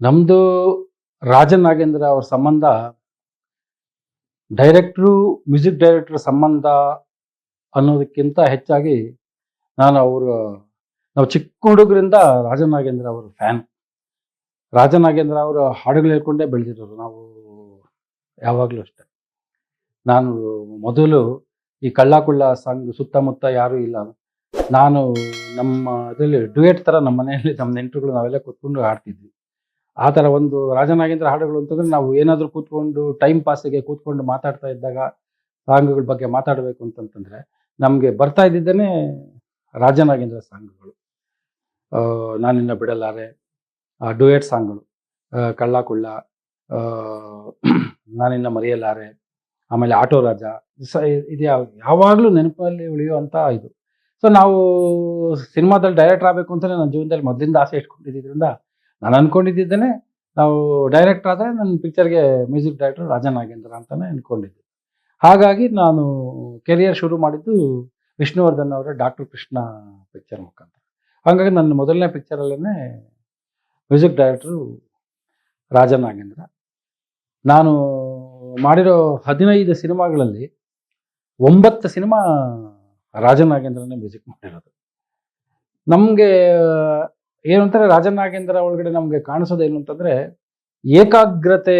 ನಮ್ಮದು ರಾಜನ್ ನಾಗೇಂದ್ರ ಅವ್ರ ಸಂಬಂಧ ಡೈರೆಕ್ಟ್ರು, ಮ್ಯೂಸಿಕ್ ಡೈರೆಕ್ಟರ್ ಸಂಬಂಧ ಅನ್ನೋದಕ್ಕಿಂತ ಹೆಚ್ಚಾಗಿ ನಾವು ಚಿಕ್ಕ ಹುಡುಗರಿಂದ ರಾಜನ್ ನಾಗೇಂದ್ರ ಅವರ ಫ್ಯಾನ್. ರಾಜನ್ ನಾಗೇಂದ್ರ ಅವರ ಹಾಡುಗಳು ಹೇಳ್ಕೊಂಡೇ ಬೆಳೆದಿರೋರು ನಾವು ಯಾವಾಗಲೂ ಅಷ್ಟೆ. ನಾನು ಮೊದಲು ಈ ಕಳ್ಳ ಕುಳ್ಳ ಸಾಂಗ್ ಸುತ್ತಮುತ್ತ ಯಾರೂ ಇಲ್ಲ, ನಾನು ನಮ್ಮ ಇದರಲ್ಲಿ ಡ್ಯುಯೆಟ್ ಥರ ನಮ್ಮ ಮನೆಯಲ್ಲಿ ನಮ್ಮ ನೆಂಟರುಗಳು ನಾವೆಲ್ಲ ಕೂತ್ಕೊಂಡು ಹಾಡ್ತಿದ್ವಿ. ಆ ಥರ ಒಂದು ರಾಜನ್ ನಾಗೇಂದ್ರ ಹಾಡುಗಳು ಅಂತಂದರೆ ನಾವು ಏನಾದರೂ ಕೂತ್ಕೊಂಡು ಟೈಮ್ ಪಾಸಿಗೆ ಕೂತ್ಕೊಂಡು ಮಾತಾಡ್ತಾ ಇದ್ದಾಗ ಸಾಂಗ್ಗಳ ಬಗ್ಗೆ ಮಾತಾಡಬೇಕು ಅಂತಂತಂದರೆ ನಮಗೆ ಬರ್ತಾ ಇದ್ದಿದ್ದೇನೆ ರಾಜನ್ ನಾಗೇಂದ್ರ ಸಾಂಗ್ಗಳು. ನಾನಿನ್ನ ಬಿಡಲಾರೆ, ಡ್ಯುಯೆಟ್ ಸಾಂಗ್ಗಳು, ಕಳ್ಳ ಕುಳ್ಳ, ನಾನಿನ್ನ ಮರೆಯಲಾರೆ, ಆಮೇಲೆ ಆಟೋ ರಾಜ, ಇದು ಯಾವಾಗಲೂ ನೆನಪಲ್ಲಿ ಉಳಿಯುವಂಥ ಇದು. ಸೊ ನಾವು ಸಿನಿಮಾದಲ್ಲಿ ಡೈರೆಕ್ಟರ್ ಆಗಬೇಕು ಅಂತಲೇ ನನ್ನ ಜೀವನದಲ್ಲಿ ಮೊದಲಿಂದ ಆಸೆ ಇಟ್ಕೊಂಡಿದ್ದರಿಂದ ನಾನು ಅಂದ್ಕೊಂಡಿದ್ದೇನೆ ನಾವು ಡೈರೆಕ್ಟರ್ ಆದರೆ ನನ್ನ ಪಿಕ್ಚರ್ಗೆ ಮ್ಯೂಸಿಕ್ ಡೈರೆಕ್ಟರ್ ರಾಜನ್ ನಾಗೇಂದ್ರ ಅಂತಲೇ ಅಂದ್ಕೊಂಡಿದ್ದೆ. ಹಾಗಾಗಿ ನಾನು ಕೆರಿಯರ್ ಶುರು ಮಾಡಿದ್ದು ವಿಷ್ಣುವರ್ಧನ್ ಅವರ ಡಾಕ್ಟರ್ ಕೃಷ್ಣ ಪಿಕ್ಚರ್ ಮುಖಾಂತರ. ಹಾಗಾಗಿ ನನ್ನ ಮೊದಲನೇ ಪಿಕ್ಚರಲ್ಲೇ ಮ್ಯೂಸಿಕ್ ಡೈರೆಕ್ಟ್ರು ರಾಜನ್ ನಾಗೇಂದ್ರ. ನಾನು ಮಾಡಿರೋ 15 ಸಿನಿಮಾಗಳಲ್ಲಿ 9 ಸಿನಿಮಾ ರಾಜನ್ ನಾಗೇಂದ್ರನೇ ಮ್ಯೂಸಿಕ್ ಮಾಡಿರೋದು. ನಮಗೆ ಏನು ಅಂತಾರೆ, ರಾಜನ್ ನಾಗೇಂದ್ರ ಒಳಗಡೆ ನಮಗೆ ಕಾಣಿಸೋದೇನು ಅಂತಂದರೆ ಏಕಾಗ್ರತೆ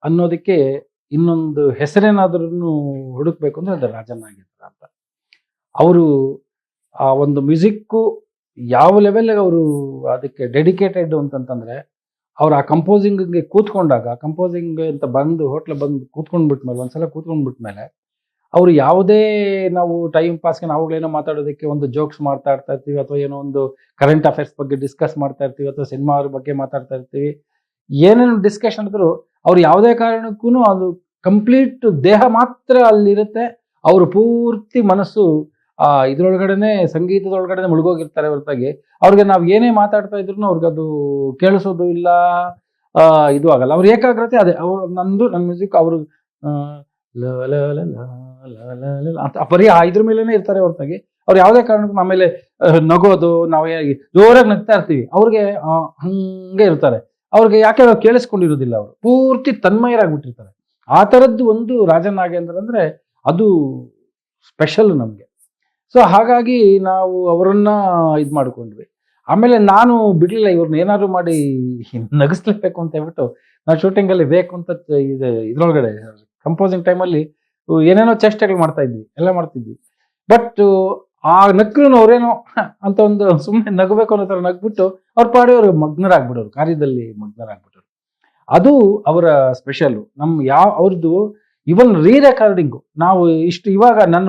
ಅನ್ನೋದಕ್ಕೆ ಇನ್ನೊಂದು ಹೆಸರೇನಾದ್ರೂ ಹುಡುಕ್ಬೇಕು ಅಂದರೆ ಅದು ರಾಜನ್ ನಾಗೇಂದ್ರ ಅಂತ. ಅವರು ಆ ಒಂದು ಮ್ಯೂಸಿಕ್ಕು ಯಾವ ಲೆವೆಲ್ಗೆ ಅವರು ಅದಕ್ಕೆ ಡೆಡಿಕೇಟೆಡ್ ಅಂತಂತಂದರೆ, ಅವ್ರು ಆ ಕಂಪೋಸಿಂಗ್ಗೆ ಕೂತ್ಕೊಂಡಾಗ, ಕಂಪೋಸಿಂಗ್ ಅಂತ ಬಂದು ಹೋಟ್ಲಿಗೆ ಬಂದು ಕೂತ್ಕೊಂಡ್ಬಿಟ್ಮೇಲೆ, ಒಂದ್ಸಲ ಕೂತ್ಕೊಂಡ್ಬಿಟ್ಮೇಲೆ ಅವರು ಯಾವುದೇ ನಾವು ಟೈಮ್ ಪಾಸ್ಗೆ ನಾವುಗಳೇನೋ ಮಾತಾಡೋದಕ್ಕೆ ಒಂದು ಜೋಕ್ಸ್ ಮಾಡ್ತಾ ಇರ್ತೀವಿ, ಅಥವಾ ಏನೋ ಒಂದು ಕರೆಂಟ್ ಅಫೇರ್ಸ್ ಬಗ್ಗೆ ಡಿಸ್ಕಸ್ ಮಾಡ್ತಾ ಇರ್ತೀವಿ, ಅಥವಾ ಸಿನಿಮಾ ಬಗ್ಗೆ ಮಾತಾಡ್ತಾ ಇರ್ತೀವಿ, ಏನೇನು ಡಿಸ್ಕಷನ್ ಇದ್ರು ಅವ್ರು ಯಾವುದೇ ಕಾರಣಕ್ಕೂ ಅದು ಕಂಪ್ಲೀಟ್ ದೇಹ ಮಾತ್ರ ಅಲ್ಲಿರುತ್ತೆ, ಅವರು ಪೂರ್ತಿ ಮನಸ್ಸು ಇದ್ರೊಳಗಡೆನೆ ಸಂಗೀತದೊಳಗಡೆ ಮುಳುಗೋಗಿರ್ತಾರೆ ಹೊರತಾಗಿ ಅವ್ರಿಗೆ ನಾವು ಏನೇ ಮಾತಾಡ್ತಾ ಇದ್ರು ಅವ್ರಿಗದು ಕೇಳಿಸೋದು ಇಲ್ಲ, ಇದು ಆಗಲ್ಲ. ಅವ್ರ ಏಕಾಗ್ರತೆ ಅದೇ. ನನ್ನ ಮ್ಯೂಸಿಕ್ ಅವರು ಅಂತ ಬರೀ ಇದ್ರ ಮೇಲೇನೆ ಇರ್ತಾರೆ ಹೊರತಾಗಿ ಅವ್ರು ಯಾವುದೇ ಕಾರಣಕ್ಕೂ ಆಮೇಲೆ ನಗೋದು, ನಾವು ಜೋರಾಗಿ ನಗ್ತಾ ಇರ್ತೀವಿ, ಅವ್ರಿಗೆ ಹಂಗೆ ಇರ್ತಾರೆ. ಅವ್ರಿಗೆ ಯಾಕೆ ನಾವು ಕೇಳಿಸ್ಕೊಂಡಿರೋದಿಲ್ಲ, ಅವರು ಪೂರ್ತಿ ತನ್ಮಯರಾಗ್ಬಿಟ್ಟಿರ್ತಾರೆ. ಆ ಥರದ್ದು ಒಂದು ರಾಜನ್ ನಾಗೇಂದ್ರ ಅಂದರೆ ಅದು ಸ್ಪೆಷಲ್ ನಮಗೆ. ಸೊ ಹಾಗಾಗಿ ನಾವು ಅವರನ್ನ ಇದು ಮಾಡ್ಕೊಂಡ್ವಿ. ಆಮೇಲೆ ನಾನು ಬಿಡಲಿಲ್ಲ, ಇವ್ರನ್ನ ಏನಾದ್ರು ಮಾಡಿ ನಗಿಸ್ಲೇಬೇಕು ಅಂತ ಹೇಳ್ಬಿಟ್ಟು ನಾವು ಶೂಟಿಂಗಲ್ಲಿ ಬೇಕು ಅಂತ ಇದ್ರೊಳಗಡೆ ಕಂಪೋಸಿಂಗ್ ಟೈಮಲ್ಲಿ ಏನೇನೋ ಚೇಷ್ಟೆಗಳು ಎಲ್ಲ ಮಾಡ್ತಿದ್ವಿ. ಬಟ್ ಆ ನಕ್ಕಲು ಅವ್ರೇನೋ ಅಂತ ಒಂದು ಸುಮ್ಮನೆ ನಗಬೇಕು ಅನ್ನೋ ಥರ ನಗ್ಬಿಟ್ಟು ಅವ್ರ ಪಾಡಿ ಅವರು ಮಗ್ನರಾಗ್ಬಿಡೋರು, ಕಾರ್ಯದಲ್ಲಿ ಮಗ್ನರಾಗ್ಬಿಟ್ಟರು. ಅದು ಅವರ ಸ್ಪೆಷಲ್ಲು. ಅವ್ರದ್ದು ಇವನ್ ರೆಕಾರ್ಡಿಂಗು ನಾವು ಇವಾಗ ನನ್ನ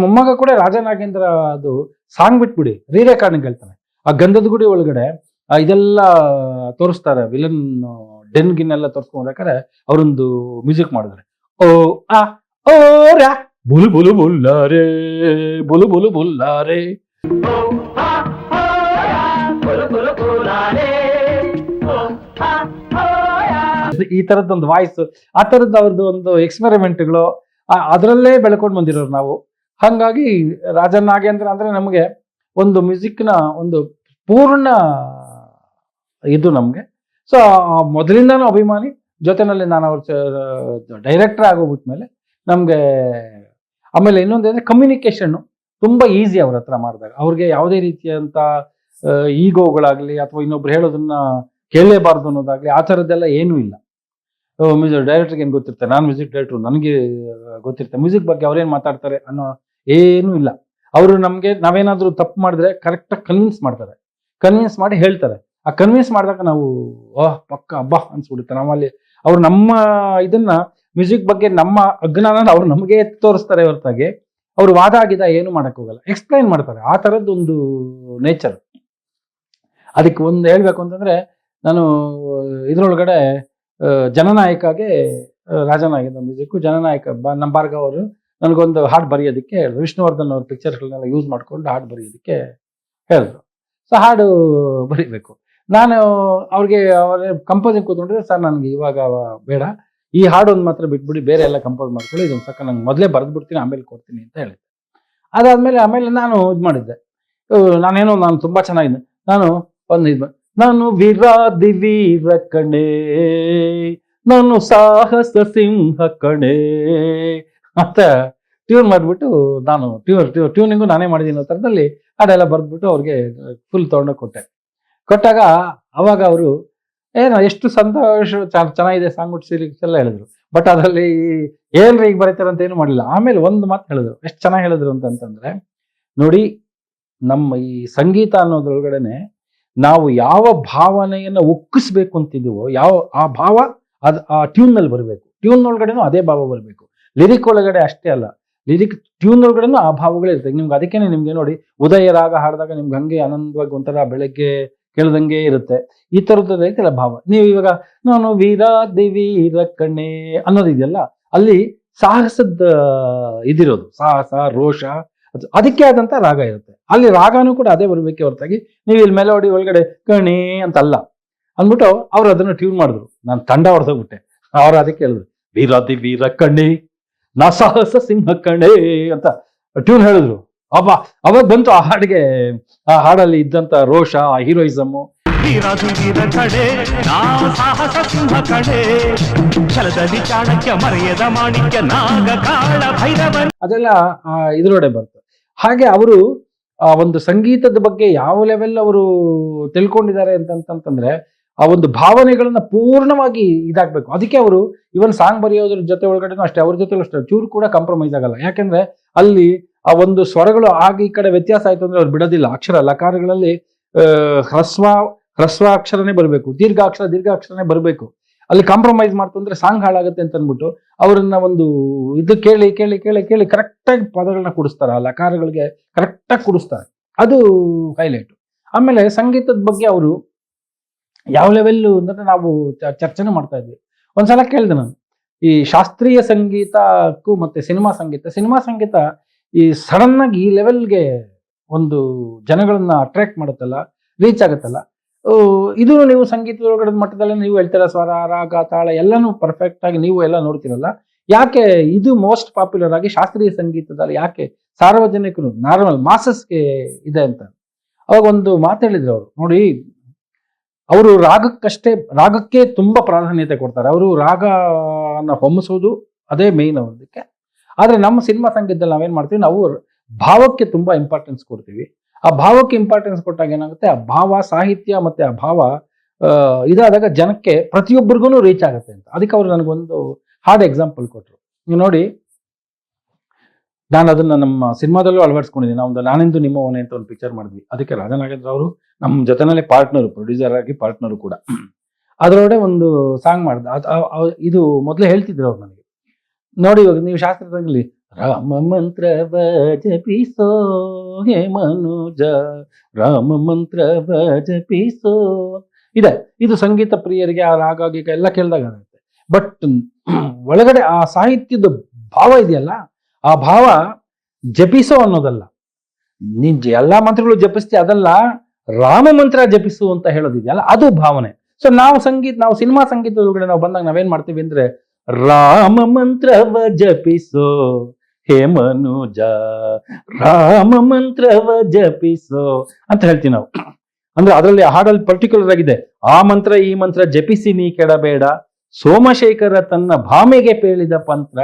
ಮೊಮ್ಮಗ ಕೂಡ ರಾಜನ್ ನಾಗೇಂದ್ರ ಅದು ಸಾಂಗ್ ಬಿಟ್ಬಿಡಿ ರೆಕಾರ್ಡಿಂಗ್ ಹೇಳ್ತಾನೆ. ಆ ಗಂಧದ ಗುಡಿ ಒಳಗಡೆ ಇದೆಲ್ಲ ತೋರಿಸ್ತಾರೆ, ವಿಲನ್ ಡೆನ್ ಗಿನ್ನೆಲ್ಲ ತೋರಿಸ್ಕೊಂಡ್ಬೇಕಾದ್ರೆ ಅವರೊಂದು ಮ್ಯೂಸಿಕ್ ಮಾಡಿದ್ರೆ, ಓ ಆ ಓ ರಾ ಬುಲು ಬುಲು ಬುಲ್ಲಾರೆ ಬುಲು ಬುಲು ಬುಲ್ಲಾರೆ, ಈ ತರದ್ದೊಂದು ವಾಯ್ಸ್, ಆ ತರದ್ದು ಅವ್ರದ್ದು ಒಂದು ಎಕ್ಸ್ಪೆರಿಮೆಂಟ್ಗಳು ಅದರಲ್ಲೇ ಬೆಳ್ಕೊಂಡು ಬಂದಿರೋರು ನಾವು. ಹಾಗಾಗಿ ರಾಜನ್ ನಾಗೇಂದ್ರ ಅಂದ್ರೆ ನಮಗೆ ಒಂದು ಮ್ಯೂಸಿಕ್ನ ಒಂದು ಪೂರ್ಣ ಇದು ನಮಗೆ. ಸೊ ಮೊದಲಿಂದಾನು ಅಭಿಮಾನಿ, ಜೊತೆನಲ್ಲಿ ನಾನು ಅವ್ರ ಡೈರೆಕ್ಟರ್ ಆಗೋಗ್ಬಿಟ್ಮೇಲೆ ನಮಗೆ ಆಮೇಲೆ ಇನ್ನೊಂದೇಂದ್ರೆ ಕಮ್ಯುನಿಕೇಶನ್ನು ತುಂಬ ಈಸಿ ಅವ್ರ ಹತ್ರ ಮಾಡಿದಾಗ. ಅವ್ರಿಗೆ ಯಾವುದೇ ರೀತಿಯಂಥ ಈಗೋಗಳಾಗಲಿ ಅಥವಾ ಇನ್ನೊಬ್ರು ಹೇಳೋದನ್ನ ಕೇಳಲೇಬಾರ್ದು ಅನ್ನೋದಾಗಲಿ ಆ ಥರದ್ದೆಲ್ಲ ಏನೂ ಇಲ್ಲ. ಮ್ಯೂಸಿಕ್ ಡೈರೆಕ್ಟರ್ಗೆ ಏನು ಗೊತ್ತಿರ್ತಾರೆ, ನಾನು ಮ್ಯೂಸಿಕ್ ಡೈರೆಕ್ಟ್ರು, ನನಗೆ ಗೊತ್ತಿರ್ತಾರೆ ಮ್ಯೂಸಿಕ್ ಬಗ್ಗೆ ಅವ್ರೇನು ಮಾತಾಡ್ತಾರೆ ಅನ್ನೋ ಏನೂ ಇಲ್ಲ. ಅವರು ನಮಗೆ ನಾವೇನಾದರೂ ತಪ್ಪು ಮಾಡಿದ್ರೆ ಕರೆಕ್ಟಾಗಿ ಕನ್ವಿನ್ಸ್ ಮಾಡಿ ಹೇಳ್ತಾರೆ. ಆ ಕನ್ವಿನ್ಸ್ ಮಾಡಿದಾಗ ನಾವು ಪಕ್ಕ ಹಬ್ಬ ಅನ್ಸ್ಬಿಡುತ್ತೆ ನಮ್ಮಲ್ಲಿ. ಅವ್ರು ನಮ್ಮ ಇದನ್ನ ಮ್ಯೂಸಿಕ್ ಬಗ್ಗೆ ನಮ್ಮ ಅಜ್ಞಾನ ಅವ್ರು ನಮಗೆ ತೋರಿಸ್ತಾರೆ ಹೊರತಾಗಿ ಅವ್ರು ವಾದ ಆಗಿದ ಏನು ಮಾಡಕ್ ಹೋಗಲ್ಲ, ಎಕ್ಸ್ಪ್ಲೈನ್ ಮಾಡ್ತಾರೆ. ಆ ಥರದ್ದೊಂದು ನೇಚರ್. ಅದಕ್ಕೆ ಒಂದು ಹೇಳ್ಬೇಕು ಅಂತಂದ್ರೆ, ನಾನು ಇದ್ರೊಳಗಡೆ ಜನನಾಯಕಗೆ ರಾಜನ್ ನಾಗೇಂದ್ರ ಮ್ಯೂಸಿಕ್ಕು, ಜನನಾಯಕ ನಮ್ಮ ಭಾರ್ಗವ್ ಅವರು ನನಗೊಂದು ಹಾಡು ಬರೆಯೋದಕ್ಕೆ ವಿಷ್ಣುವರ್ಧನ್ ಅವ್ರ ಪಿಕ್ಚರ್ಗಳನ್ನೆಲ್ಲ ಯೂಸ್ ಮಾಡ್ಕೊಂಡು ಹಾಡು ಬರೆಯೋದಕ್ಕೆ ಹೇಳಿದ್ರು. ಸೊ ಹಾಡು ಬರೀಬೇಕು. ನಾನು ಅವ್ರಿಗೆ ಕಂಪೋಸಿಂಗ್ ಕೂತ್ಕೊಂಡಿದ್ರೆ, ಸರ್ ನನಗೆ ಇವಾಗ ಬೇಡ, ಈ ಹಾಡೊಂದು ಮಾತ್ರ ಬಿಟ್ಬಿಡಿ, ಬೇರೆ ಎಲ್ಲ ಕಂಪೋಸ್ ಮಾಡ್ಕೊಳ್ಳಿ, ಇದೊಂದು ಸಾಕ, ನಂಗೆ ಮೊದಲೇ ಬರೆದ್ಬಿಡ್ತೀನಿ ಆಮೇಲೆ ಕೊಡ್ತೀನಿ ಅಂತ ಹೇಳಿದ್ದೆ. ಆಮೇಲೆ ನಾನು ಇದು ಮಾಡಿದ್ದೆ, ನಾನು ತುಂಬ ಚೆನ್ನಾಗಿದೆ, ನಾನು ಒಂದು ನಾನು ವಿರಾದಿ ವೀರ ಕಣೆ, ನಾನು ಸಾಹಸ ಸಿಂಹ ಕಣೆ ಅಂತ ಟ್ಯೂನ್ ಮಾಡಿಬಿಟ್ಟು ನಾನು ಟ್ಯೂನಿಂಗು ನಾನೇ ಮಾಡಿದ್ದೀನಿ ಅನ್ನೋ ಥರದಲ್ಲಿ ಹಾಡೆಲ್ಲ ಬರೆದ್ಬಿಟ್ಟು ಅವ್ರಿಗೆ ಫುಲ್ ತೊಗೊಂಡೋಗಿ ಕೊಟ್ಟಾಗ ಅವಾಗ ಅವರು ಏನೋ ಎಷ್ಟು ಸಂತೋಷ, ಚೆನ್ನಾಗಿದೆ ಸಾಂಗ್ ಲಿರಿಕ್ಸ್ ಎಲ್ಲ ಹೇಳಿದ್ರು. ಬಟ್ ಅದರಲ್ಲಿ ಏನ್ರಿ ಈಗ ಬರೀತಾರೆ ಅಂತ ಏನು ಮಾಡಲಿಲ್ಲ. ಆಮೇಲೆ ಒಂದು ಮಾತು ಹೇಳಿದ್ರು, ಎಷ್ಟು ಚೆನ್ನಾಗಿ ಹೇಳಿದ್ರು ಅಂತಂದ್ರೆ, ನೋಡಿ ನಮ್ಮ ಈ ಸಂಗೀತ ಅನ್ನೋದ್ರೊಳಗಡೆನೆ ನಾವು ಯಾವ ಭಾವನೆಯನ್ನ ಒಕ್ಕಿಸ್ಬೇಕು ಅಂತಿದೀವೋ, ಆ ಭಾವ ಆ ಟ್ಯೂನ್ ನಲ್ಲಿ ಬರಬೇಕು. ಟ್ಯೂನ್ ಒಳಗಡೆನೂ ಅದೇ ಭಾವ ಬರಬೇಕು. ಲಿರಿಕ್ ಒಳಗಡೆ ಅಷ್ಟೇ ಅಲ್ಲ, ಲಿರಿಕ್ ಟ್ಯೂನ್ ಒಳಗಡೆನೂ ಆ ಭಾವಗಳೇ ಇರ್ತದೆ. ನಿಮ್ಗೆ ಅದಕ್ಕೇನೆ ನಿಮ್ಗೆ ನೋಡಿ ಉದಯ ರಾಗ ಹಾಡಿದಾಗ ನಿಮ್ಗೆ ಹಂಗೆ ಆನಂದವಾಗಿ ಒಂಥರ ಬೆಳಗ್ಗೆ ಕೇಳ್ದಂಗೆ ಇರುತ್ತೆ. ಈ ತರದ್ದು ರೈತಲ್ಲ ಭಾವ. ನೀವು ಇವಾಗ ನಾನು ವೀರಾದಿ ವೀರ ಕಣ್ಣೆ ಅನ್ನೋದಿದೆಯಲ್ಲ, ಅಲ್ಲಿ ಸಾಹಸದ ಇದಿರೋದು, ಸಾಹಸ ರೋಷ, ಅದಕ್ಕೆ ಆದಂತ ರಾಗ ಇರುತ್ತೆ. ಅಲ್ಲಿ ರಾಗನೂ ಕೂಡ ಅದೇ ಬರಬೇಕೆ ಹೊರತಾಗಿ ನೀವು ಇಲ್ಲಿ ಮೆಲೋಡಿ ಒಳಗಡೆ ಕಣಿ ಅಂತಲ್ಲ ಅಂದ್ಬಿಟ್ಟು ಅವ್ರು ಅದನ್ನ ಟ್ಯೂನ್ ಮಾಡಿದ್ರು. ನಾನು ತಂಡ ಹೊಡೆದೋಗ್ಬಿಟ್ಟೆ. ಅವ್ರು ಅದಕ್ಕೆ ಹೇಳಿದ್ರು, ವೀರಾದಿ ವೀರ ಕಣ್ಣಿ ನಾ ಸಾಹಸ ಸಿಂಹ ಕಣೆ ಅಂತ ಟ್ಯೂನ್ ಹೇಳಿದ್ರು. ಅವಾಗ ಬಂತು ಆ ಹಾಡಿಗೆ, ಆ ಹಾಡಲ್ಲಿ ಇದ್ದಂತ ರೋಷ, ಆ ಹೀರೋಯಿಸಮ್. ವೀರಾದಿ ವೀರ ಕಡೆ ನಾ ಸಾಹಸ ಸಿಂಹ ಕಡೆ, ಛಲದಲ್ಲಿ ಚಾಣಕ್ಯ ಮರೆಯದ ಮಾಣಿಕ್ಯ ನಾಗ ಕಾಳ ಭೈರವ, ಅದೆಲ್ಲ ಇದ್ರೊಡೆ ಬರ್ತದೆ. ಹಾಗೆ ಅವರು ಆ ಒಂದು ಸಂಗೀತದ ಬಗ್ಗೆ ಯಾವ ಲೆವೆಲ್ ಅವರು ತಿಳ್ಕೊಂಡಿದ್ದಾರೆ ಅಂತಂತಂದ್ರೆ, ಆ ಒಂದು ಭಾವನೆಗಳನ್ನ ಪೂರ್ಣವಾಗಿ ಇದಾಗಬೇಕು. ಅದಕ್ಕೆ ಅವರು ಇವನ್ ಸಾಂಗ್ ಬರೆಯೋದ್ರ ಜೊತೆ ಒಳಗಡೆನೂ ಅಷ್ಟೇ, ಅವ್ರ ಜೊತೆ ಅಷ್ಟೇ ಚೂರು ಕೂಡ ಕಾಂಪ್ರಮೈಸ್ ಆಗಲ್ಲ. ಯಾಕೆಂದ್ರೆ ಅಲ್ಲಿ ಆ ಒಂದು ಸ್ವರಗಳು ಆಗ ಈ ಕಡೆ ವ್ಯತ್ಯಾಸ ಆಯ್ತು ಅಂದ್ರೆ ಅವ್ರು ಬಿಡೋದಿಲ್ಲ. ಅಕ್ಷರ ಲಕಾರಗಳಲ್ಲಿ ಹ್ರಸ್ವಾಕ್ಷರನೇ ಬರಬೇಕು, ದೀರ್ಘಾಕ್ಷರನೇ ಬರಬೇಕು. ಅಲ್ಲಿ ಕಾಂಪ್ರಮೈಸ್ ಮಾಡ್ತು ಅಂದ್ರೆ ಸಾಂಗ್ ಹಾಳಾಗುತ್ತೆ ಅಂತ ಅಂದ್ಬಿಟ್ಟು ಅವ್ರನ್ನ ಒಂದು ಇದು ಕೇಳಿ ಕೇಳಿ ಕೇಳಿ ಕೇಳಿ ಕರೆಕ್ಟಾಗಿ ಪದಗಳನ್ನ ಕೂಡಿಸ್ತಾರೆ, ಆ ಲಕಾರಗಳಿಗೆ ಕರೆಕ್ಟಾಗಿ ಕೂಡಿಸ್ತಾರೆ. ಅದು ಹೈಲೈಟ್. ಆಮೇಲೆ ಸಂಗೀತದ ಬಗ್ಗೆ ಅವರು ಯಾವ ಲೆವೆಲ್ ಅಂದ್ರೆ ನಾವು ಚರ್ಚೆನೂ ಮಾಡ್ತಾ ಇದ್ವಿ. ಒಂದ್ಸಲ ಕೇಳಿದೆ ನಾನು, ಈ ಶಾಸ್ತ್ರೀಯ ಸಂಗೀತಕ್ಕೂ ಮತ್ತೆ ಸಿನಿಮಾ ಸಂಗೀತ ಈ ಸಡನ್ ಆಗಿ ಈ ಲೆವೆಲ್ಗೆ ಒಂದು ಜನಗಳನ್ನ ಅಟ್ರಾಕ್ಟ್ ಮಾಡುತ್ತಲ್ಲ, ರೀಚ್ ಆಗುತ್ತಲ್ಲ, ಇದು ನೀವು ಸಂಗೀತದೊಳಗಡೆ ಮಟ್ಟದಲ್ಲಿ ನೀವು ಹೇಳ್ತೀರ, ಸ್ವರ ರಾಗ ತಾಳ ಎಲ್ಲಾನು ಪರ್ಫೆಕ್ಟ್ ಆಗಿ ನೀವು ಎಲ್ಲ ನೋಡ್ತಿರಲ್ಲ, ಯಾಕೆ ಇದು ಮೋಸ್ಟ್ ಪಾಪ್ಯುಲರ್ ಆಗಿ ಶಾಸ್ತ್ರೀಯ ಸಂಗೀತದಲ್ಲಿ ಯಾಕೆ ಸಾರ್ವಜನಿಕರು ನಾರ್ಮಲ್ ಮಾಸಸ್ಗೆ ಇದೆ ಅಂತ ಅವಾಗ ಒಂದು ಮಾತು ಹೇಳಿದ್ರು ಅವರು. ನೋಡಿ, ಅವರು ರಾಗಕ್ಕೆ ತುಂಬಾ ಪ್ರಾಧಾನ್ಯತೆ ಕೊಡ್ತಾರೆ. ಅವರು ರಾಗನ ಹೊಮ್ಮಿಸೋದು ಅದೇ ಮೇನ್ ಅದಕ್ಕೆ. ಆದ್ರೆ ನಮ್ಮ ಸಿನಿಮಾ ಸಂಗೀತದಲ್ಲಿ ನಾವೇನ್ ಮಾಡ್ತೀವಿ, ನಾವು ಭಾವಕ್ಕೆ ತುಂಬಾ ಇಂಪಾರ್ಟೆನ್ಸ್ ಕೊಡ್ತೀವಿ. ಆ ಭಾವಕ್ಕೆ ಇಂಪಾರ್ಟೆನ್ಸ್ ಕೊಟ್ಟಾಗ ಏನಾಗುತ್ತೆ, ಆ ಭಾವ ಸಾಹಿತ್ಯ ಮತ್ತೆ ಆ ಭಾವ ಇದಾದಾಗ ಜನಕ್ಕೆ ಪ್ರತಿಯೊಬ್ಬರಿಗೂ ರೀಚ್ ಆಗುತ್ತೆ ಅಂತ. ಅದಕ್ಕೆ ಅವರು ನನಗೊಂದು ಹಾರ್ಡ್ ಎಕ್ಸಾಂಪಲ್ ಕೊಟ್ಟರು. ನೀವು ನೋಡಿ, ನಾನು ಅದನ್ನ ನಮ್ಮ ಸಿನಿಮಾದಲ್ಲೂ ಅಳವಡಿಸ್ಕೊಂಡಿದ್ದೀನಿ. ನಾವು ನಾನೆಂದು ನಿಮ್ಮ ಓನೆ ಅಂತ ಒಂದು ಪಿಕ್ಚರ್ ಮಾಡಿದ್ವಿ. ಅದಕ್ಕೆ ರಾಜನಾಗೇಂದ್ರ ಅವರು ನಮ್ಮ ಜೊತೆನಲ್ಲೇ ಪಾರ್ಟ್ನರು, ಪ್ರೊಡ್ಯೂಸರ್ ಆಗಿ ಪಾರ್ಟ್ನರು ಕೂಡ. ಅದರೊಳಗೆ ಒಂದು ಸಾಂಗ್ ಮಾಡಿದ. ಇದು ಮೊದಲೇ ಹೇಳ್ತಿದ್ರು ಅವ್ರು ನನಗೆ, ನೋಡಿ ಇವಾಗ ನೀವು ಶಾಸ್ತ್ರದಲ್ಲಿ ರಾಮ ಮಂತ್ರವ ಜಪಿಸೋ ಹೇ ಮನುಜ, ರಾಮ ಮಂತ್ರವ ಜಪಿಸೋ ಇದೆ. ಇದು ಸಂಗೀತ ಪ್ರಿಯರಿಗೆ ಆ ರಾಗ ಗೀಗ ಎಲ್ಲ ಕೇಳಿದಾಗ ಆಗುತ್ತೆ. ಬಟ್ ಒಳಗಡೆ ಆ ಸಾಹಿತ್ಯದ ಭಾವ ಇದೆಯಲ್ಲ, ಆ ಭಾವ ಜಪಿಸೋ ಅನ್ನೋದಲ್ಲ. ನೀನ್ ಎಲ್ಲಾ ಮಂತ್ರಗಳು ಜಪಿಸ್ತಿ ಅದಲ್ಲ, ರಾಮ ಮಂತ್ರ ಜಪಿಸು ಅಂತ ಹೇಳೋದಿದೆಯಲ್ಲ, ಅದು ಭಾವನೆ. ಸೊ ನಾವು ಸಿನಿಮಾ ಸಂಗೀತದೊಳಗಡೆ ನಾವು ಬಂದಾಗ ನಾವೇನ್ ಮಾಡ್ತೀವಿ ಅಂದ್ರೆ, ರಾಮ ಮಂತ್ರವ ಜಪಿಸೋ ಹೇ ಮನುಜ, ರಾಮ ಮಂತ್ರವ ಜಪಿಸೋ ಅಂತ ಹೇಳ್ತೀವಿ ನಾವು. ಅಂದ್ರೆ ಅದರಲ್ಲಿ ಹಾಡಲ್ಲಿ ಪರ್ಟಿಕ್ಯುಲರ್ ಆಗಿದೆ, ಆ ಮಂತ್ರ ಈ ಮಂತ್ರ ಜಪಿಸಿ ನೀ ಕೆಡಬೇಡ, ಸೋಮಶೇಖರ ತನ್ನ ಭಾಮೆಗೆ ಪೇಳಿದ ಪಂತ್ರ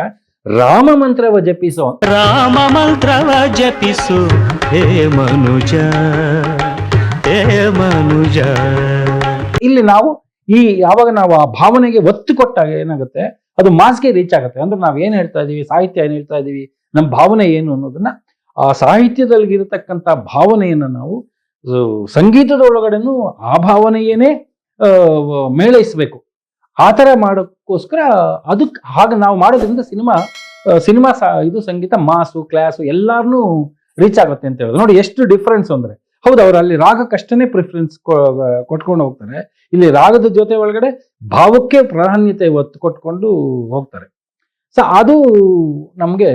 ರಾಮ ಮಂತ್ರವ ಜಪಿಸೋ. ರಾಮ ಮಂತ್ರವ ಜಪಿಸು ಹೇ ಮನುಜ, ಹೇ ಮನುಜ. ಇಲ್ಲಿ ನಾವು ಯಾವಾಗ ನಾವು ಆ ಭಾವನೆಗೆ ಒತ್ತು ಕೊಟ್ಟಾಗ ಏನಾಗುತ್ತೆ, ಅದು ಮಾಸ್ಗೆ ರೀಚ್ ಆಗುತ್ತೆ. ಅಂದ್ರೆ ನಾವ್ ಏನ್ ಹೇಳ್ತಾ ಇದೀವಿ, ಸಾಹಿತ್ಯ ಏನ್ ಹೇಳ್ತಾ ಇದೀವಿ, ನಮ್ಮ ಭಾವನೆ ಏನು ಅನ್ನೋದನ್ನ, ಆ ಸಾಹಿತ್ಯದಲ್ಲಿ ಇರತಕ್ಕಂತ ಭಾವನೆಯನ್ನ ನಾವು ಸಂಗೀತದೊಳಗಡೆನೂ ಆ ಭಾವನೆಯೇನೆ ಮೇಳೈಸಬೇಕು. ಆ ತರ ಮಾಡೋಕ್ಕೋಸ್ಕರ ಅದಕ್ಕೆ ಹಾಗೆ ನಾವು ಮಾಡೋದ್ರಿಂದ ಸಿನಿಮಾ ಇದು ಸಂಗೀತ ಮಾಸು ಕ್ಲಾಸು ಎಲ್ಲಾರನ್ನೂ ರೀಚ್ ಆಗುತ್ತೆ ಅಂತ ಹೇಳೋದು. ನೋಡಿ ಎಷ್ಟು ಡಿಫ್ರೆನ್ಸ್ ಅಂದ್ರೆ, ಹೌದು ಅವ್ರು ಅಲ್ಲಿ ರಾಗಕ್ಕಷ್ಟೇ ಪ್ರಿಫರೆನ್ಸ್ ಕೊಟ್ಕೊಂಡು ಹೋಗ್ತಾರೆ, ಇಲ್ಲಿ ರಾಗದ ಜೊತೆ ಒಳಗಡೆ ಭಾವಕ್ಕೆ ಪ್ರಾಧಾನ್ಯತೆ ಒತ್ತು ಕೊಟ್ಕೊಂಡು ಹೋಗ್ತಾರೆ. ಸೊ ಅದು ನಮ್ಗೆ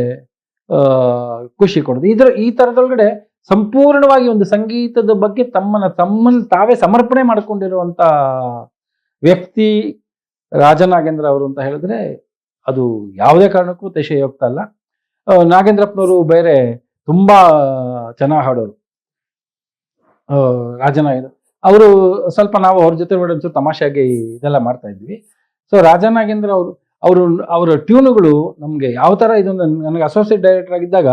ಖುಷಿ ಕೊಡೋದು. ಈ ತರದೊಳಗಡೆ ಸಂಪೂರ್ಣವಾಗಿ ಒಂದು ಸಂಗೀತದ ಬಗ್ಗೆ ತಮ್ಮನ್ನು ತಾವೇ ಸಮರ್ಪಣೆ ಮಾಡ್ಕೊಂಡಿರುವಂತ ವ್ಯಕ್ತಿ ರಾಜನಾಗೇಂದ್ರ ಅವರು ಅಂತ ಹೇಳಿದ್ರೆ ಅದು ಯಾವುದೇ ಕಾರಣಕ್ಕೂ ಅತಿಶಯೋಕ್ತ ಅಲ್ಲ. ನಾಗೇಂದ್ರಪ್ಪನವರು ಬೇರೆ ತುಂಬಾ ಚೆನ್ನಾಗಿ ಹಾಡೋರು. ರಾಜನಾಗೇಂದ್ರ ಅವರು ಸ್ವಲ್ಪ ನಾವು ಅವ್ರ ಜೊತೆ ಒಂಚೂರು ತಮಾಷೆಯಾಗಿ ಇದೆಲ್ಲ ಮಾಡ್ತಾ ಇದ್ವಿ. ಸೊ ರಾಜಾ ನಾಗೇಂದ್ರ ಅವರು ಅವರ ಟ್ಯೂನುಗಳು ನಮಗೆ ಯಾವ ಥರ ಇದು ನನಗೆ ಅಸೋಸಿಯೇಟ್ ಡೈರೆಕ್ಟರ್ ಆಗಿದ್ದಾಗ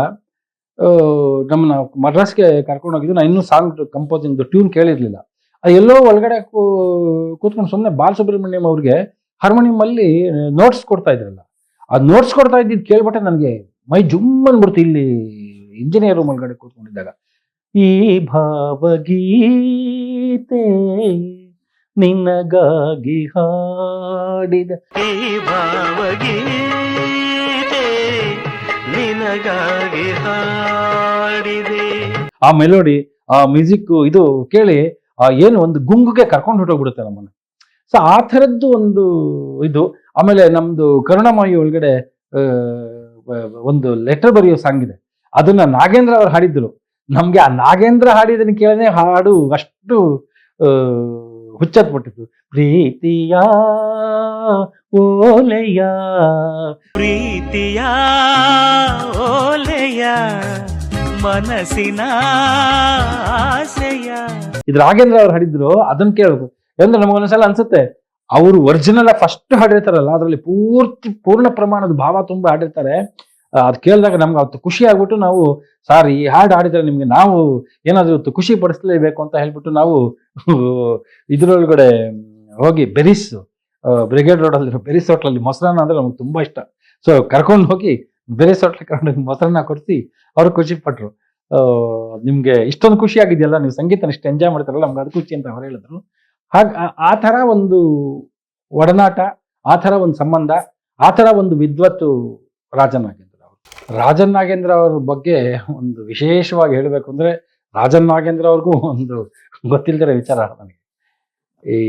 ನಮ್ಮನ್ನ ಮದ್ರಾಸ್ಗೆ ಕರ್ಕೊಂಡು ಹೋಗಿದ್ದು. ನಾನು ಇನ್ನೂ ಸಾಂಗ್ ಕಂಪೋಸಿಂಗ್ ಟ್ಯೂನ್ ಕೇಳಿರ್ಲಿಲ್ಲ. ಎಲ್ಲೋ ಒಳಗಡೆ ಕೂತ್ಕೊಂಡು ಸುಮ್ಮನೆ ಬಾಲಸುಬ್ರಹ್ಮಣ್ಯಂ ಅವ್ರಿಗೆ ಹಾರ್ಮೋನಿಯಂ ಅಲ್ಲಿ ನೋಟ್ಸ್ ಕೊಡ್ತಾ ಇದ್ರಲ್ಲ, ಆ ನೋಟ್ಸ್ ಕೊಡ್ತಾ ಇದ್ದಿದ್ದು ಕೇಳ್ಬಿಟ್ಟೆ ನನಗೆ ಮೈ ಜುಮ್ ಅಂದ್ಬಿಡ್ತು. ಇಲ್ಲಿ ಇಂಜಿನಿಯರ್ ರೂಮ್ ಒಳಗಡೆ ಕೂತ್ಕೊಂಡಿದ್ದಾಗ ಈ ಭಾವಗೀತೆ ನಿನಗಾಗಿ ಹಾಡಿದ, ಈ ಭಾವಗೀತೆ ನಿನಗಾಗಿ ಹಾಡಿದೆ. ಆ ಮೆಲೋಡಿ, ಆ ಮ್ಯೂಸಿಕ್ ಇದು ಕೇಳಿ ಏನು ಒಂದು ಗುಂಗುಗೆ ಕರ್ಕೊಂಡು ಹೊಟ್ಟೋಗ್ಬಿಡುತ್ತೆ ನಮ್ಮನ್ನ. ಸೊ ಆ ಥರದ್ದು ಒಂದು ಇದು. ಆಮೇಲೆ ನಮ್ದು ಕರುಣಾಮಯಿ ಒಳಗಡೆ ಒಂದು ಲೆಟರ್ ಬರೆಯೋ ಸಾಂಗ್ ಇದೆ, ಅದನ್ನ ನಾಗೇಂದ್ರ ಅವ್ರು ಹಾಡಿದ್ರು. ನಮ್ಗೆ ಆ ನಾಗೇಂದ್ರ ಹಾಡಿದನ್ನ ಕೇಳನೆ ಹಾಡು ಅಷ್ಟು ಹುಚ್ಚತ್ ಬಿಟ್ಟಿತ್ತು. ಪ್ರೀತಿಯ ಓಲೆಯ, ಪ್ರೀತಿಯ ಓಲೆಯ, ಮನಸ್ಸಿನ ಆಸೆಯ. ಇದು ನಾಗೇಂದ್ರ ಅವ್ರು ಹಾಡಿದ್ರು. ಅದನ್ನ ಕೇಳಬೇಕು ಅಂದ್ರೆ ನಮಗೊಂದ್ಸಲ ಅನ್ಸುತ್ತೆ ಅವರು ಒರಿಜಿನಲ್ ಫಸ್ಟ್ ಹಾಡಿರ್ತಾರಲ್ಲ, ಅದರಲ್ಲಿ ಪೂರ್ಣ ಪ್ರಮಾಣದ ಭಾವ ತುಂಬಾ ಹಾಡಿರ್ತಾರೆ. ಅದು ಕೇಳಿದಾಗ ನಮ್ಗೆ ಅವತ್ತು ಖುಷಿ ಆಗ್ಬಿಟ್ಟು ನಾವು ಸಾರ್ ಈ ಹಾಡು ಹಾಡಿದ್ರೆ ನಿಮ್ಗೆ ನಾವು ಏನಾದ್ರು ಖುಷಿ ಪಡಿಸ್ಲೇಬೇಕು ಅಂತ ಹೇಳ್ಬಿಟ್ಟು ನಾವು ಇದ್ರೊಳಗಡೆ ಹೋಗಿ ಬೆರಿಸ್ ಬ್ರಿಗೇಡ್ ರೋಡ್ ಅಲ್ಲಿ ಬೆರಿಸ್ ಹೋಟ್ಲಲ್ಲಿ ಮೊಸರನ್ನ ಅಂದ್ರೆ ನಮ್ಗೆ ತುಂಬಾ ಇಷ್ಟ. ಸೊ ಕರ್ಕೊಂಡು ಹೋಗಿ ಬೆರಿಸ್ ಹೋಟ್ಲಿಗೆ ಕರ್ಕೊಂಡು ಮೊಸರನ್ನ ಕೊಡಿಸಿ ಅವ್ರು ಖುಷಿ ಪಟ್ರು. ನಿಮ್ಗೆ ಇಷ್ಟೊಂದು ಖುಷಿ ಆಗಿದೆಯಲ್ಲ, ನೀವು ಸಂಗೀತನ ಇಷ್ಟು ಎಂಜಾಯ್ ಮಾಡ್ತಾರಲ್ಲ, ನಮ್ಗೆ ಅದು ಖುಷಿ ಅಂತ ಅವ್ರು ಹೇಳಿದ್ರು. ಆ ಥರ ಒಂದು ಒಡನಾಟ, ಆ ಥರ ಒಂದು ಸಂಬಂಧ, ಆ ಥರ ಒಂದು ವಿದ್ವತ್ತು ರಾಜನ್ ನಾಗೇಂದ್ರ ಅವರು. ರಾಜನ್ ನಾಗೇಂದ್ರ ಅವ್ರ ಬಗ್ಗೆ ಒಂದು ವಿಶೇಷವಾಗಿ ಹೇಳಬೇಕು ಅಂದ್ರೆ, ರಾಜನ್ ನಾಗೇಂದ್ರ ಅವ್ರಿಗೂ ಒಂದು ಗೊತ್ತಿಲ್ಲದಿರೋ ವಿಚಾರ ನನಗೆ.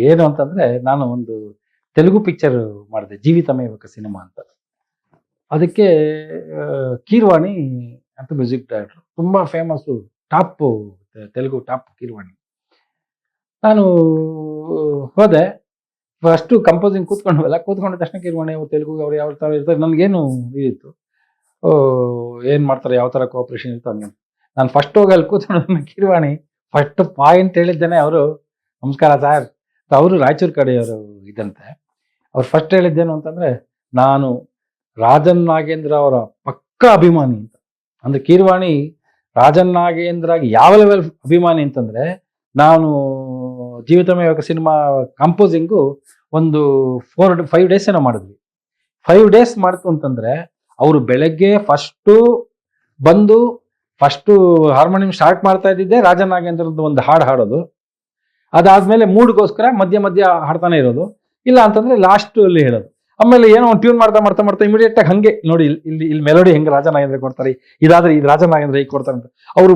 ಏನು ಅಂತಂದ್ರೆ, ನಾನು ಒಂದು ತೆಲುಗು ಪಿಕ್ಚರ್ ಮಾಡಿದೆ, ಜೀವಿತಮೇವಕ ಸಿನಿಮಾ ಅಂತ. ಅದಕ್ಕೆ ಕೀರ್ವಾಣಿ ಅಂತ ಮ್ಯೂಸಿಕ್ ಡೈರೆಕ್ಟರ್, ತುಂಬಾ famous, top Telugu top Keeravani. ನಾನು ಹೋದೆ, ಫಸ್ಟು ಕಂಪೋಸಿಂಗ್ ಕೂತ್ಕೊಂಡ್ವಲ್ಲ, ಕೂತ್ಕೊಂಡ ತಕ್ಷಣ ಕೀರ್ವಾಣಿ ಅವ್ರು ತೆಲುಗು ಅವ್ರು ಯಾವ ಥರ ಇರ್ತಾರೆ ನನಗೇನು ಇದಿತ್ತು, ಏನು ಮಾಡ್ತಾರೆ, ಯಾವ ಥರ ಕೋಆಪ್ರೇಷನ್ ಇತ್ತು ಹಂಗೆ. ನಾನು ಫಸ್ಟ್ ಹೋಗಿ ಅಲ್ಲಿ ಕೂತ್ಕೊಂಡು ಕೀರ್ವಾಣಿ ಫಸ್ಟ್ ಪಾಯಿಂಟ್ ಹೇಳಿದ್ದೇನೆ, ಅವರು ನಮಸ್ಕಾರ ಸಾರ್, ಅವರು ರಾಯಚೂರು ಕಡೆಯವರು ಇದಂತೆ. ಅವ್ರು ಫಸ್ಟ್ ಹೇಳಿದ್ದೇನು ಅಂತಂದ್ರೆ, ನಾನು ರಾಜನ್ ನಾಗೇಂದ್ರ ಅವರ ಪಕ್ಕ ಅಭಿಮಾನಿ ಅಂತ. ಅಂದ್ರೆ ಕೀರ್ವಾಣಿ ರಾಜನ್ ನಾಗೇಂದ್ರ ಯಾವ ಲೆವೆಲ್ ಅಭಿಮಾನಿ ಅಂತಂದ್ರೆ, ನಾನು ಜೀವಿತಮೇವಕ ಸಿನಿಮಾ ಕಂಪೋಸಿಂಗು ಒಂದು 4-5 ಡೇಸ್ ಏನೋ ಮಾಡಿದ್ವಿ. 5 ಡೇಸ್ ಮಾಡ್ತು ಅಂತಂದ್ರೆ, ಅವರು ಬೆಳಗ್ಗೆ ಫಸ್ಟು ಬಂದು ಫಸ್ಟು ಹಾರ್ಮೋನಿಯಂ ಸ್ಟಾರ್ಟ್ ಮಾಡ್ತಾ ಇದ್ದಿದ್ದೆ ರಾಜನ್ ನಾಗೇಂದ್ರದ್ದು ಒಂದು ಹಾಡು ಹಾಡೋದು. ಅದಾದ್ಮೇಲೆ ಮೂಡ್ಗೋಸ್ಕರ ಮಧ್ಯ ಮಧ್ಯ ಹಾಡ್ತಾನೆ ಇರೋದು, ಇಲ್ಲ ಅಂತಂದ್ರೆ ಲಾಸ್ಟ್ ಅಲ್ಲಿ ಹೇಳೋದು. ಆಮೇಲೆ ಏನೋ ಟ್ಯೂನ್ ಮಾಡ್ತಾ ಮಾಡ್ತಾ ಮಾಡ್ತಾ ಇಮಿಡಿಯೇಟ್ ಆಗಿ ಹಂಗೆ ನೋಡಿ ಇಲ್ಲಿ ಮೆಲೋಡಿ ಹೆಂಗೆ ರಾಜನ್ ನಾಗೇಂದ್ರ ಕೊಡ್ತಾರೆ, ಇದಾದ್ರೆ ಇದು ರಾಜನ್ ನಾಗೇಂದ್ರ ಹೀಗೆ ಕೊಡ್ತಾರೆ ಅಂತ. ಅವರು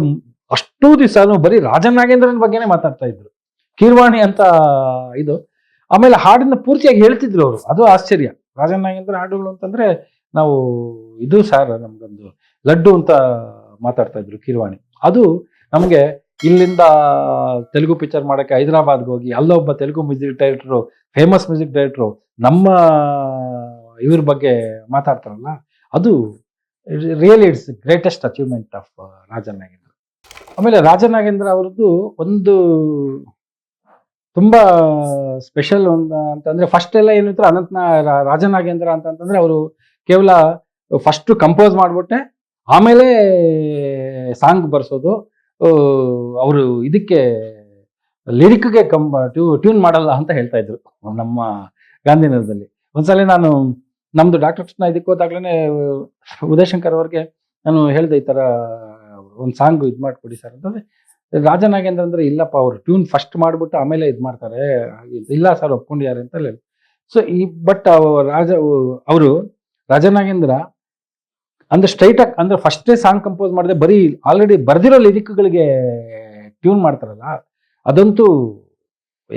ಅಷ್ಟೂ ದಿವಸ ಬರೀ ರಾಜನ್ ನಾಗೇಂದ್ರನ ಬಗ್ಗೆನೇ ಮಾತಾಡ್ತಾ ಇದ್ರು, ಕೀರ್ವಾಣಿ ಅಂತ ಇದು. ಆಮೇಲೆ ಹಾಡನ್ನ ಪೂರ್ತಿಯಾಗಿ ಹೇಳ್ತಿದ್ರು ಅವರು, ಅದು ಆಶ್ಚರ್ಯ. ರಾಜನ್ ನಾಗೇಂದ್ರ ಹಾಡುಗಳು ಅಂತಂದ್ರೆ ನಾವು ಇದು ಸಾರ್ ನಮ್ಗೊಂದು ಲಡ್ಡು ಅಂತ ಮಾತಾಡ್ತಾ ಇದ್ರು ಕೀರ್ವಾಣಿ. ಅದು ನಮ್ಗೆ ಇಲ್ಲಿಂದ ತೆಲುಗು ಪಿಕ್ಚರ್ ಮಾಡಕ್ಕೆ ಹೈದರಾಬಾದ್ಗೆ ಹೋಗಿ ಅಲ್ಲೊಬ್ಬ Telugu music director, famous music director ನಮ್ಮ ಇವ್ರ ಬಗ್ಗೆ ಮಾತಾಡ್ತಾರಲ್ಲ, ಅದು really it's greatest achievement of Rajan Nagendra. ಆಮೇಲೆ ರಾಜನ್ ನಾಗೇಂದ್ರ ಅವ್ರದ್ದು ಒಂದು ತುಂಬಾ ಸ್ಪೆಷಲ್ ಅಂತಂದ್ರೆ, ಫಸ್ಟ್ ಎಲ್ಲ ಏನಿತ್ತು ರಾಜನ್ ನಾಗೇಂದ್ರ ಅಂತಂದ್ರೆ ಅವರು ಕೇವಲ ಫಸ್ಟ್ ಕಂಪೋಸ್ ಮಾಡ್ಬಿಟ್ಟೆ ಆಮೇಲೆ ಸಾಂಗ್ ಬರ್ಸೋದು. ಅವರು ಇದಕ್ಕೆ ಲಿರಿಕ್ಗೆ ಟ್ಯೂನ್ ಮಾಡಲ್ಲ ಅಂತ ಹೇಳ್ತಾ ಇದ್ರು ನಮ್ಮ ಗಾಂಧಿನಗರದಲ್ಲಿ. ಒಂದ್ಸಲ ನಾನು ನಮ್ದು ಡಾಕ್ಟರ್ ಕೃಷ್ಣ ಇದಕ್ಕೆ ಹೋದಾಗ್ಲೇ ಉದಯಶಂಕರ್ ಅವ್ರಿಗೆ ನಾನು ಹೇಳ್ದೆ, ಈ ತರ ಒಂದು ಸಾಂಗ್ ಇದು ಮಾಡ್ಕೊಡಿ ಸರ್ ಅಂತಂದ್ರೆ, ರಾಜನ್ ನಾಗೇಂದ್ರ ಅಂದ್ರೆ ಇಲ್ಲಪ್ಪ, ಅವ್ರು ಟ್ಯೂನ್ ಫಸ್ಟ್ ಮಾಡ್ಬಿಟ್ಟು ಆಮೇಲೆ ಇದು ಮಾಡ್ತಾರೆ, ಇಲ್ಲ ಸರ್ ಒಪ್ಕೊಂಡಿದ್ದಾರೆ ಅಂತ ಹೇಳಿ. ಸೊ ಬಟ್ ಅವರು ರಾಜನ್ ನಾಗೇಂದ್ರ ಅಂದ್ರೆ ಸ್ಟ್ರೈಟ್ ಆಗಿ ಅಂದ್ರೆ ಫಸ್ಟೇ ಸಾಂಗ್ ಕಂಪೋಸ್ ಮಾಡಿದೆ, ಬರೀ ಆಲ್ರೆಡಿ ಬರ್ದಿರೋ ಲಿರಿಕ್ಗಳಿಗೆ ಟ್ಯೂನ್ ಮಾಡ್ತಾರಲ್ಲ, ಅದಂತೂ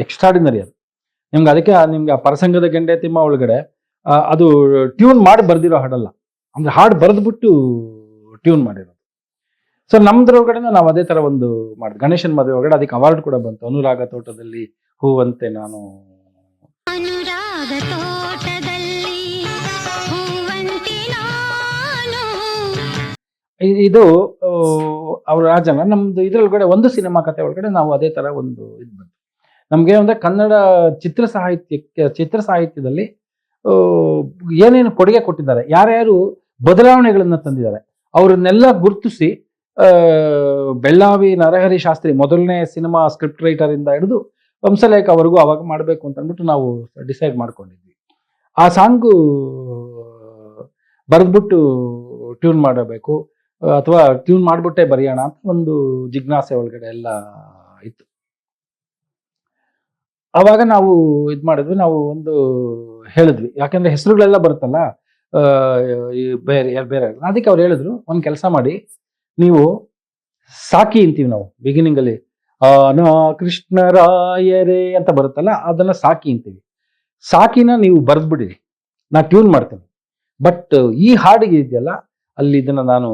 ಎಕ್ಸ್ಟ್ರಾಡಿನರಿ. ಅದು ಅದಕ್ಕೆ ನಿಮ್ಗೆ ಆ ಪರಸಂಗದ ಗೆಂಡೆ ತಿಮ್ಮ ಒಳಗಡೆ ಅದು ಟ್ಯೂನ್ ಮಾಡಿ ಬರ್ದಿರೋ ಹಾಡಲ್ಲ, ಅಂದ್ರೆ ಹಾಡು ಬರೆದ್ಬಿಟ್ಟು ಟ್ಯೂನ್ ಮಾಡಿರೋದು. ಸೊ ನಮ್ದ್ರೊಳಗಡೆ ನಾವು ಅದೇ ತರ ಒಂದು ಮಾಡಿದ್ವಿ. ಗಣೇಶನ್ ಮದುವೆ ಒಳಗಡೆ ಅದಕ್ಕೆ ಅವಾರ್ಡ್ ಕೂಡ ಬಂತು, ಅನುರಾಗ ತೋಟದಲ್ಲಿ ಹೂವಂತೆ ನಾನು. ಇದು ಅವ್ರ ರಾಜನ ನಮ್ದು ಇದ್ರೊಳಗಡೆ ಒಂದು ಸಿನಿಮಾ ಕತೆ ಒಳಗಡೆ ನಾವು ಅದೇ ತರ ಒಂದು ಇದು ಬಂತು. ನಮ್ಗೆ ಅಂದ್ರೆ ಕನ್ನಡ ಚಿತ್ರ ಸಾಹಿತ್ಯದಲ್ಲಿ ಏನೇನು ಕೊಡುಗೆ ಕೊಟ್ಟಿದ್ದಾರೆ, ಯಾರ್ಯಾರು ಬದಲಾವಣೆಗಳನ್ನ ತಂದಿದ್ದಾರೆ ಅವ್ರನ್ನೆಲ್ಲ ಗುರುತಿಸಿ ಬೆಳ್ಳಾವಿ ನರಹರಿ ಶಾಸ್ತ್ರಿ ಮೊದಲನೇ ಸಿನಿಮಾ ಸ್ಕ್ರಿಪ್ಟ್ ರೈಟರ್ ಇಂದ ಹಿಡಿದು ವಂಶಲೇಖ ಅವರೆಗೂ ಅವಾಗ ಮಾಡಬೇಕು ಅಂತ ಅಂದ್ಬಿಟ್ಟು ನಾವು ಡಿಸೈಡ್ ಮಾಡ್ಕೊಂಡಿದ್ವಿ. ಆ ಸಾಂಗು ಬರೆದ್ಬಿಟ್ಟು ಟ್ಯೂನ್ ಮಾಡಬೇಕು ಅಥವಾ ಟ್ಯೂನ್ ಮಾಡ್ಬಿಟ್ಟೆ ಬರೆಯೋಣ ಅಂತ ಒಂದು ಜಿಜ್ಞಾಸೆ ಒಳಗಡೆ ಎಲ್ಲ ಇತ್ತು. ಅವಾಗ ನಾವು ಮಾಡಿದ್ವಿ, ನಾವು ಒಂದು ಹೇಳಿದ್ವಿ, ಯಾಕಂದ್ರೆ ಹೆಸರುಗಳೆಲ್ಲ ಬರುತ್ತಲ್ಲ ಬೇರೆ ಬೇರೆ, ಅದಕ್ಕೆ ಅವ್ರು ಹೇಳಿದ್ರು ಒಂದ್ ಕೆಲಸ ಮಾಡಿ, ನೀವು ಸಾಕಿ ಅಂತೀವಿ ನಾವು ಬಿಗಿನಿಂಗ್ ಅಲ್ಲಿ, ಕೃಷ್ಣರಾಯರೇ ಅಂತ ಬರುತ್ತಲ್ಲ ಅದನ್ನ ಸಾಕಿ ಅಂತೀವಿ. ಸಾಕಿನ ನೀವು ಬರೆದ್ಬಿಡಿರಿ, ನಾ ಟ್ಯೂನ್ ಮಾಡ್ತೀನಿ. ಬಟ್ ಈ ಹಾಡಿಗೆ ಇದೆಯಲ್ಲ ಅಲ್ಲಿ ಇದನ್ನ ನಾನು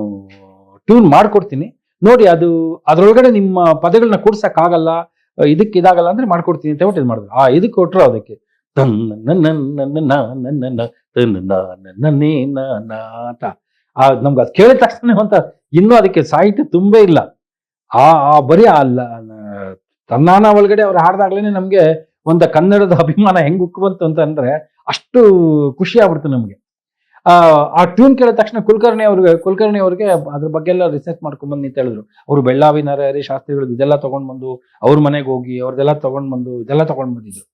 ಟ್ಯೂನ್ ಮಾಡ್ಕೊಡ್ತೀನಿ ನೋಡಿ, ಅದು ಅದ್ರೊಳಗಡೆ ನಿಮ್ಮ ಪದಗಳನ್ನ ಕೂಡ್ಸಕ್ ಆಗಲ್ಲ, ಇದಕ್ಕೆ ಇದಾಗಲ್ಲ ಅಂದ್ರೆ ಮಾಡ್ಕೊಡ್ತೀನಿ ಅಂತ ಇದು ಮಾಡಿದ್ರು. ಇದಕ್ಕೆ ಕೊಟ್ರು ಅದಕ್ಕೆ ಅಂತ ನಮ್ಗೆ ಅದು ಕೇಳಿದ ತಕ್ಷಣ ಅಂತ, ಇನ್ನೂ ಅದಕ್ಕೆ ಸಾಹಿತ್ಯ ತುಂಬೇ ಇಲ್ಲ. ಬರೀ ಅಲ್ಲ ತನ್ನಾನ ಒಳಗಡೆ ಅವ್ರು ಹಾಡ್ದಾಗ್ಲೇನೆ ನಮ್ಗೆ ಒಂದು ಕನ್ನಡದ ಅಭಿಮಾನ ಹೆಂಗ್ ಉಕ್ಕು ಬಂತು ಅಂತಂದ್ರೆ ಅಷ್ಟು ಖುಷಿ ಆಗ್ಬಿಡ್ತು ನಮ್ಗೆ. ಆ ಟ್ಯೂನ್ ಕೇಳಿದ ತಕ್ಷಣ ಕುಲಕರ್ಣಿ ಅವ್ರಿಗೆ ಅದ್ರ ಬಗ್ಗೆ ಎಲ್ಲ ರಿಸರ್ಚ್ ಮಾಡ್ಕೊಂಡ್ ಬನ್ನಿ ಅಂತ ಹೇಳಿದ್ರು. ಅವರು ಬೆಳ್ಳಾವಿ ನರಹರಿ ಶಾಸ್ತ್ರಿಗಳು ಇದೆಲ್ಲ ತಗೊಂಡ್ ಬಂದು ಅವ್ರ ಮನೆಗೆ ಹೋಗಿ ಅವ್ರದೆಲ್ಲ ತಗೊಂಡ್ ಬಂದು ಇದೆಲ್ಲ ತಗೊಂಡ್ ಬಂದಿದ್ರು,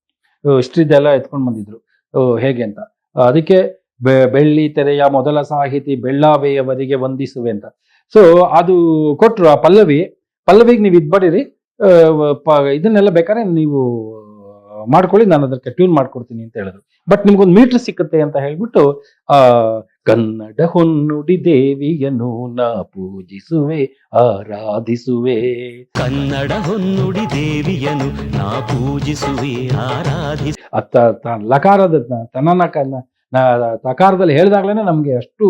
ಹಿಸ್ಟ್ರಿದೆಲ್ಲ ಎತ್ಕೊಂಡ್ ಬಂದಿದ್ರು ಹೇಗೆ ಅಂತ. ಅದಕ್ಕೆ ಬೆಳ್ಳಿ ತೆರೆಯ ಮೊದಲ ಸಾಹಿತಿ ಬೆಳ್ಳಾವಿಯವರಿಗೆ ವಂದಿಸುವೆ ಅಂತ. ಸೊ ಅದು ಕೊಟ್ರು. ಆ ಪಲ್ಲವಿಗೆ ನೀವು ಬರೀರಿ, ಇದನ್ನೆಲ್ಲ ಬೇಕಾದ್ರೆ ನೀವು ಮಾಡ್ಕೊಳ್ಳಿ, ನಾನು ಅದಕ್ಕೆ ಟ್ಯೂನ್ ಮಾಡ್ಕೊಡ್ತೀನಿ ಅಂತ ಹೇಳಿದ್ರು. ಬಟ್ ನಿಮ್ಗೊಂದು ಮೀಟರ್ ಸಿಕ್ಕುತ್ತೆ ಅಂತ ಹೇಳ್ಬಿಟ್ಟು ಕನ್ನಡ ಹೊನ್ನುಡಿ ದೇವಿಯನ್ನು ನಾ ಪೂಜಿಸುವೆ ಆರಾಧಿಸುವೆ, ಕನ್ನಡ ಹೊನ್ನುಡಿ ದೇವಿಯನ್ನು ನಾ ಪೂಜಿಸುವೆ ಆರಾಧಿಸುವೆ. ಲಕಾರದ ತಕಾರದಲ್ಲಿ ಹೇಳಿದಾಗ್ಲೇನೆ ನಮ್ಗೆ ಅಷ್ಟು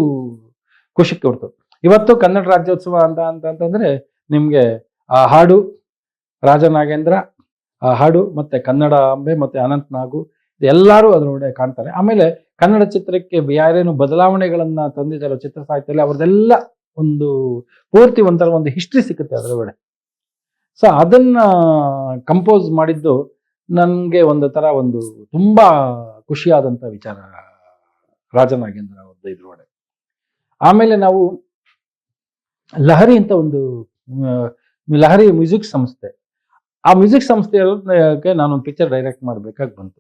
ಖುಷಿ ಕೊಡ್ತು. ಇವತ್ತು ಕನ್ನಡ ರಾಜ್ಯೋತ್ಸವ ಅಂತಂದ್ರೆ ನಿಮ್ಗೆ ಆ ಹಾಡು ರಾಜನಾಗೇಂದ್ರ, ಆ ಹಾಡು ಮತ್ತೆ ಕನ್ನಡ ಅಂಬೆ ಮತ್ತೆ ಅನಂತ್ ನಾಗು ಎಲ್ಲರೂ ಅದರೊಳಗಡೆ ಕಾಣ್ತಾರೆ. ಆಮೇಲೆ ಕನ್ನಡ ಚಿತ್ರಕ್ಕೆ ಯಾರೇನು ಬದಲಾವಣೆಗಳನ್ನ ತಂದಿದ್ದಾರೋ ಚಿತ್ರ ಸಾಹಿತ್ಯದಲ್ಲಿ ಅವ್ರದೆಲ್ಲ ಒಂದು ಪೂರ್ತಿ ಒಂಥರ ಒಂದು ಹಿಸ್ಟ್ರಿ ಸಿಕ್ಕುತ್ತೆ ಅದರೊಳಗಡೆ. ಸೊ ಅದನ್ನ ಕಂಪೋಸ್ ಮಾಡಿದ್ದು ನನ್ಗೆ ಒಂದು ತರ ಒಂದು ತುಂಬಾ ಖುಷಿಯಾದಂತ ವಿಚಾರ ರಾಜನಾಗೇಂದ್ರ ಅವ್ರದ್ದು ಇದ್ರೊಳಗಡೆ. ಆಮೇಲೆ ನಾವು ಲಹರಿ ಅಂತ ಒಂದು ಲಹರಿ ಮ್ಯೂಸಿಕ್ ಸಂಸ್ಥೆ, ಆ ಮ್ಯೂಸಿಕ್ ಸಂಸ್ಥೆಗೆ ನಾನೊಂದು ಪಿಕ್ಚರ್ ಡೈರೆಕ್ಟ್ ಮಾಡ್ಬೇಕಾಗಿ ಬಂತು.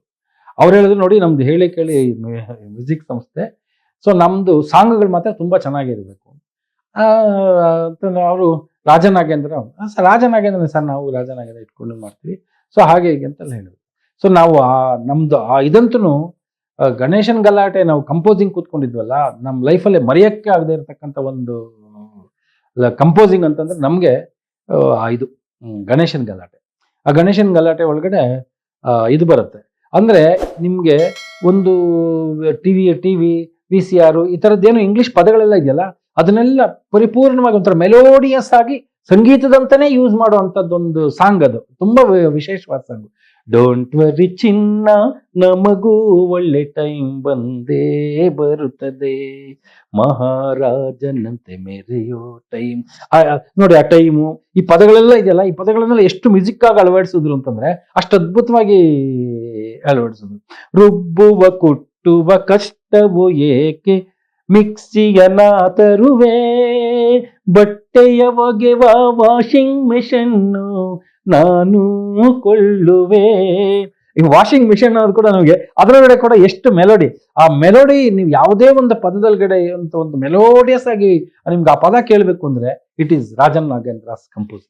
ಅವ್ರು ಹೇಳಿದ್ರು, ನೋಡಿ ನಮ್ದು ಹೇಳಿ ಕೇಳಿ ಮ್ಯೂಸಿಕ್ ಸಂಸ್ಥೆ, ಸೊ ನಮ್ದು ಸಾಂಗ್ಗಳು ಮಾತ್ರ ತುಂಬಾ ಚೆನ್ನಾಗಿರ್ಬೇಕು ಅವರು ರಾಜನಾಗೇಂದ್ರ ಸರ್ ನಾವು ರಾಜನಾಗೇಂದ್ರ ಇಟ್ಕೊಂಡು ಮಾಡ್ತೀವಿ, ಸೊ ಹಾಗೆ ಹೀಗೆ ಅಂತೆಲ್ಲ ಹೇಳಿದ್ರು. ಸೊ ನಾವು ನಮ್ದು ಇದಂತೂ ಗಣೇಶನ್ ಗಲಾಟೆ ನಾವು ಕಂಪೋಸಿಂಗ್ ಕೂತ್ಕೊಂಡಿದ್ವಲ್ಲ, ನಮ್ಮ ಲೈಫಲ್ಲೇ ಮರೆಯಕ್ಕೆ ಆಗದೆ ಇರತಕ್ಕಂಥ ಒಂದು ಕಂಪೋಸಿಂಗ್ ಅಂತಂದ್ರೆ ನಮ್ಗೆ ಇದು ಗಣೇಶನ್ ಗಲಾಟೆ. ಆ ಗಣೇಶನ್ ಗಲಾಟೆ ಒಳಗಡೆ ಇದು ಬರುತ್ತೆ ಅಂದ್ರೆ ನಿಮ್ಗೆ ಒಂದು ಟಿವಿ VCR ಈ ತರದ್ದೇನು ಇಂಗ್ಲಿಷ್ ಪದಗಳೆಲ್ಲ ಇದೆಯಲ್ಲ ಅದನ್ನೆಲ್ಲ ಪರಿಪೂರ್ಣವಾಗಿ ಒಂಥರ ಮೆಲೋಡಿಯಸ್ ಆಗಿ ಸಂಗೀತದಂತಾನೆ ಯೂಸ್ ಮಾಡುವಂಥದ್ದೊಂದು ಸಾಂಗ್. ಅದು ತುಂಬಾ ವಿಶೇಷವಾದ ಸಾಂಗ್. ಡೋಂಟ್ ವರಿ ಚಿನ್ನ ನಮಗೂ ಒಳ್ಳೆ ಟೈಮ್ ಬಂದೇ ಬರುತ್ತದೆ, ಮಹಾರಾಜನಂತೆ ಮೆರೆಯೋ ಟೈಮ್. ನೋಡಿ ಆ ಟೈಮು, ಈ ಪದಗಳೆಲ್ಲ ಇದೆಯಲ್ಲ, ಈ ಪದಗಳನ್ನೆಲ್ಲ ಎಷ್ಟು ಮ್ಯೂಸಿಕ್ ಆಗಿ ಅಳವಡಿಸಿದ್ರು ಅಂತಂದ್ರೆ ಅಷ್ಟು ಅದ್ಭುತವಾಗಿ ಅಳವಡಿಸಿದ್ರು. ರುಬ್ಬುವ ಕುಟ್ಟುವ ಕಷ್ಟವು ಏಕೆ ಮಿಕ್ಸಿಯನ ತರುವೆ, ಬಟ್ಟೆಯ ಒಗೆವ ವಾಷಿಂಗ್ ಮಿಷನ್ನು ನಾನು ಕೊಳ್ಳುವೆ. ಈ ವಾಷಿಂಗ್ ಮಿಷನ್ ಅವ್ರು ಕೂಡ ನಮಗೆ ಅದರೊಳಗಡೆ ಕೂಡ ಎಷ್ಟು ಮೆಲೋಡಿ, ಆ ಮೆಲೋಡಿ ನೀವು ಯಾವುದೇ ಒಂದು ಪದದೊಳಗಡೆ ಅಂತ ಒಂದು ಮೆಲೋಡಿಯಸ್ ಆಗಿ ನಿಮ್ಗೆ ಆ ಪದ ಕೇಳಬೇಕು ಅಂದ್ರೆ ಇಟ್ ಈಸ್ ರಾಜನ್ ನಾಗೇಂದ್ರಸ್ ಕಂಪೋಸ್.